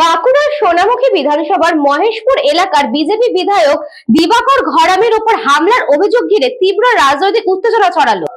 বাঁকুড়ার সোনামুখী বিধানসভার মহেশপুর এলাকার বিজেপি বিধায়ক দিবাকর ঘরামির উপর হামলার অভিযোগ ঘিরে তীব্র রাজনৈতিক উত্তেজনা ছড়ালো।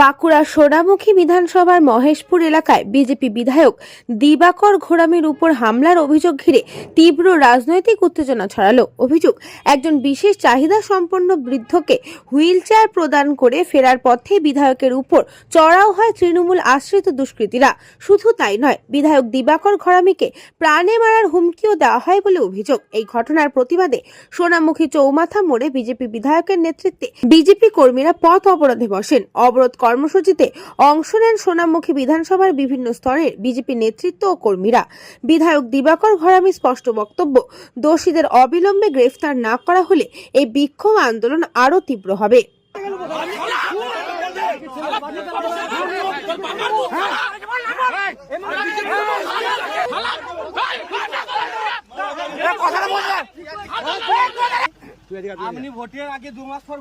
বাঁকুড়া সোনামুখী বিধানসভার মহেশপুর এলাকায় বিজেপি বিধায়ক দিবাকর ঘরামির উপর হামলার অভিযোগ ঘিরে তীব্র রাজনৈতিক উত্তেজনা ছড়ালো। অভিযোগ, একজন বিশেষ চাহিদা সম্পন্ন বৃদ্ধকে হুইল চেয়ার প্রদান করে ফেরার পথে বিধায়কের উপর চড়াও হয় তৃণমূল আশ্রিত দুষ্কৃতীরা। শুধু তাই নয়, বিধায়ক দিবাকর ঘরামিকে প্রাণে মারার হুমকিও দেওয়া হয় বলে অভিযোগ। এই ঘটনার প্রতিবাদে সোনামুখী চৌমাথা মোড়ে বিজেপি বিধায়কের নেতৃত্বে বিজেপি কর্মীরা পথ অবরোধে বসেন। অবরোধ কর্মসূচিতে অংশ নেন সোনামুখী বিধানসভার বিভিন্ন স্তরের বিজেপি নেতৃত্ব ও কর্মীরা। বিধায়ক দিবাকর ঘরামির স্পষ্ট বক্তব্য, দোষীদের অবিলম্বে গ্রেফতার না করা হলে এই বিক্ষোভ আন্দোলন আরো তীব্র হবে। আপনি ভোটের আগে 2 মাস পর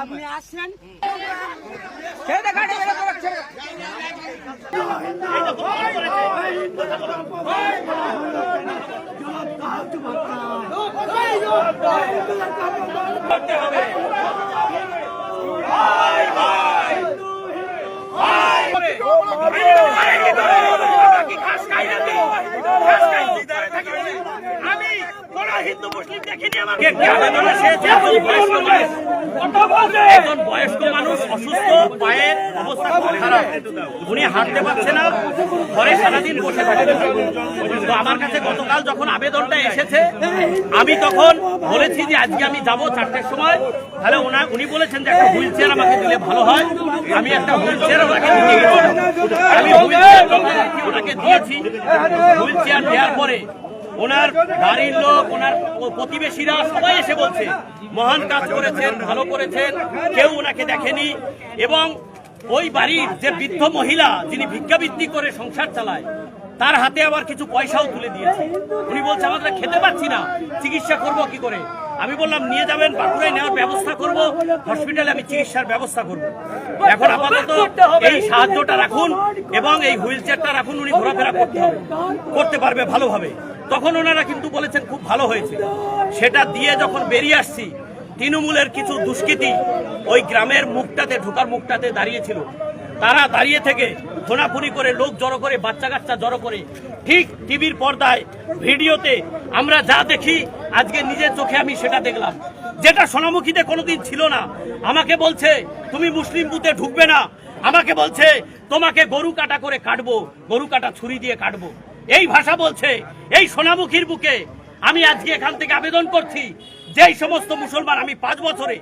আপনি আসছেন হিন্দু মুসলিম দেখিনি আমাকে আবেদন এসেছে। একজন বয়স্ক মানুষ অসুস্থ, পায়ের অবস্থা খুব খারাপ, উনি হাঁটতে পারছে না, ঘরে সারাদিন বসে থাকে। তো আমার কাছে গতকাল যখন আবেদনটা এসেছে, আমি তখন বলেছি যে আজকে আমি যাবো 4টের সময়। তাহলে উনি বলেছেন যে একটা হুইল চেয়ার আমাকে দিলে ভালো হয়। আমি একটা হুইল চেয়ার ওনাকে দিতে গেছিলাম। আমি হুইল চেয়ার ওনাকে দিয়েছি। হুইল চেয়ার দেওয়ার পরে ওনার বাড়ির লোক, ওনার প্রতিবেশীরা সবাই এসে বলছে মহান কাজ করেছেন, ভালো করেছেন, কেউ ওনাকে দেখেনি। এবং ওই বাড়ির যে বৃদ্ধ মহিলা যিনি ভিক্ষাবৃত্তি করে সংসার চালায়, তার হাতে আবার কিছু পয়সাও তুলে দিয়েছে। উনি বলছে আমরা খেতে পাচ্ছি না, চিকিৎসা করব কি করে? আমি বললাম নিয়ে যাবেন, বাঁকুড়ায় নেওয়ার ব্যবস্থা করব, হসপিটালে আমি চিকিৎসার ব্যবস্থা করব। এখন আপাতত এই সাহায্যটা রাখুন এবং এই হুইল চেয়ারটা রাখুন, উনি ঘোরাফেরা করতে পারবে ভালোভাবে। তখন ওনারা কিন্তু বলেছেন খুব ভালো হয়েছে। সেটা দিয়ে যখন বেরিয়ে আসছি, তৃণমূলের কিছু দুষ্কৃতী ওই গ্রামের মুখটাতে, ঢোকার মুখটাতে দাঁড়িয়েছিল। তারা দাঁড়িয়ে থেকে ফোনাফুনি করে, লোক জড়ো করে, বাচ্চা কাচ্চা জড়ো করে, ঠিক টিভির পর্দায় ভিডিওতে আমরা যা দেখি, আজকে নিজের চোখে আমি সেটা দেখলাম, যেটা সোনামুখীতে কোনোদিন ছিল না। আমাকে বলছে তুমি মুসলিম বুথে ঢুকবে না, আমাকে বলছে তোমাকে গরু কাটা করে কাটবো, গরু কাটা ছুরি দিয়ে কাটবো, এই ভাষা বলছে। এই সোনামুখীর বুকে আমি আজকে এখান থেকে আবেদন করছি, যেই সমস্ত মুসলমান, আমি 5 বছরে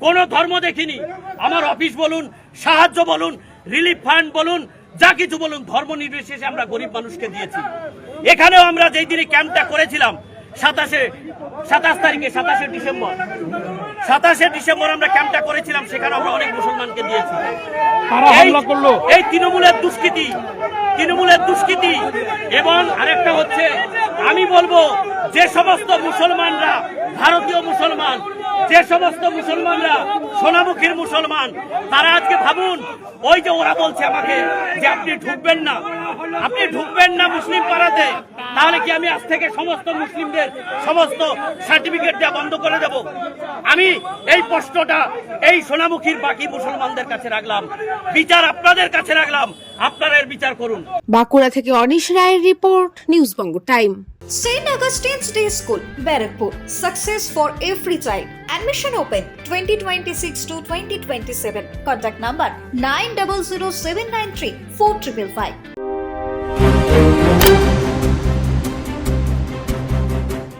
কোনো ধর্ম দেখিনি, আমার অফিস বলুন, সাহায্য বলুন, রিলিফ ফান্ড বলুন, যা কিছু বলুন, ধর্ম নির্বিশেষে আমরা গরিব মানুষকে দিয়েছি। এখানেও আমরা যেই দিনে ক্যাম্পটা করেছিলাম 27 ডিসেম্বর আমরা ক্যাম্পটা করেছিলাম, সেখানে আমরা অনেক মুসলমানকে দিয়েছি। এই তৃণমূলের দুষ্কৃতি। এবং আরেকটা হচ্ছে, আমি বলবো যে সমস্ত মুসলমানরা ভারতীয় মুসলমান, যে সমস্ত মুসলমানরা সোনামুখীর মুসলমান, তারা আজকে ভাবুন, ওই যে ওরা বলছে আমাকে যে আপনি ঢুকবেন না মুসলিম পাড়াতে, তাহলে কি আমি আজ থেকে সমস্ত মুসলিমদের সমস্ত সার্টিফিকেট দেওয়া বন্ধ করে দেব? আমি এই প্রশ্নটা এই সোনামুখীর বাকি মুসলমানদের কাছে রাখলাম, বিচার আপনাদের কাছে রাখলাম, আপনারা এর বিচার করুন। বাঁকুড়া থেকে অনিশ রায়ের report, news Banga time. St. Augustine's Day School, Barakpur. Success for every child. Admission open 2026 to 2027. Contact number 900793 4555.